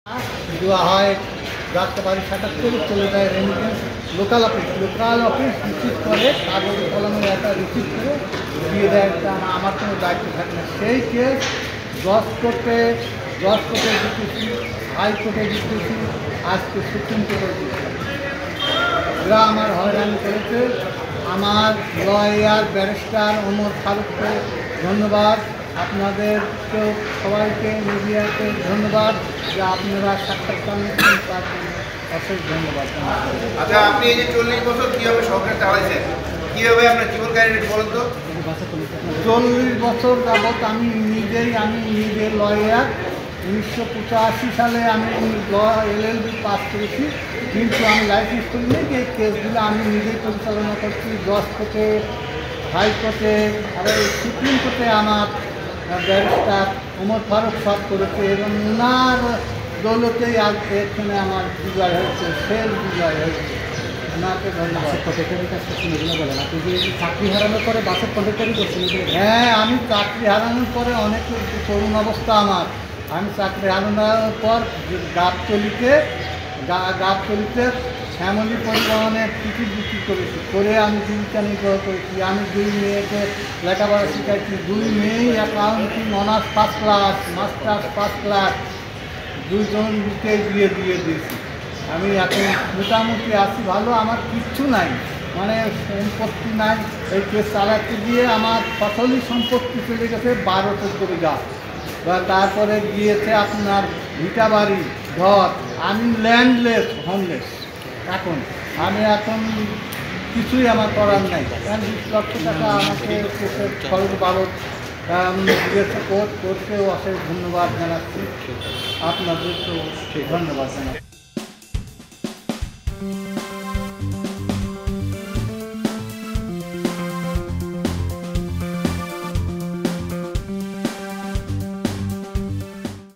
দেওয়া হয় রাখতে পারি ৭৭ চলে যায় রেমিটেন্স লোকাল অফিস রিসিভ করে কাগজ কলমের একটা রিসিভ করে দিয়ে দেয় একটা আমার কোনো দায়িত্ব থাকে না। সেই কেস জজ কোর্টে জিতেছি, হাইকোর্টে জিতেছি, আজকে সুপ্রিম কোর্টে জিতেছি। এরা আমার হয়রানি করেছে। আমার লয়ার ব্যারিস্টার ওমর ফারুককে ধন্যবাদ, আপনাদেরকেও সবাইকে মিডিয়াকে ধন্যবাদ যে আপনারা সাক্ষাৎকার নিচ্ছেন, তার জন্য অশেষ ধন্যবাদ। আচ্ছা, আপনি এই যে 40 বছর কীভাবে সংসার চালাইছেন, কীভাবে আপনার জীবন কাহিনী বলেন তো? 40 বছর যাবৎ আমি নিজে লয়ার। 1985 সালে আমি LLB পাস করেছি, কিন্তু আমি লাইসেন্স করিনি। এই কেসগুলো আমি নিজেই পরিচালনা করছি। জজ কোর্টে, হাইকোর্টে, আবার সুপ্রিম কোর্টে আমার ব্যারিস্টার ওমর ফারুক সব করেছে এবং ওনার দৌলতেই আজ এখানে আমার বিজয় হয়েছে, শেষ বিজয় হয়েছে। ওনাকে ধন্যবাদ। বলেন, আপনি যে চাকরি হারানোর পরে বাসের কন্ট্রাক্টরই করছেন? হ্যাঁ, আমি চাকরি হারানোর পরে অনেক করুণ অবস্থা আমার। আমি চাকরি হারানোর পর গাবতলিতে শ্যামলী পরিবহনের টিকিট বিক্রি করেছি, করে আমি জীবিকা নির্বাহ করেছি। আমি 2 মেয়েকে লেখাপড়া শিখাইছি। 2 মেয়েই accounting honours first class, masters first class, 2 জনকে দিয়ে দিয়েছি। আমি এখন মোটামুটি আছি ভালো। আমার কিচ্ছু নাই, মানে সম্পত্তি নাই। এই কেস চালাতে গিয়ে আমার ফসলি সম্পত্তি চলে গেছে 12-14 বিঘা। তারপরে গিয়েছে আপনার ভিটা বাড়ি, ঘর। আমি ল্যান্ডলেস, হোমলেস। আমি এখন কিছুই আমার করার নাই। 20 লক্ষ টাকা আমাকে খরচ বাবদ জিজ্ঞাসা করতেও অশেষ ধন্যবাদ জানাচ্ছি। আপনাদেরকেও ধন্যবাদ জানাচ্ছি।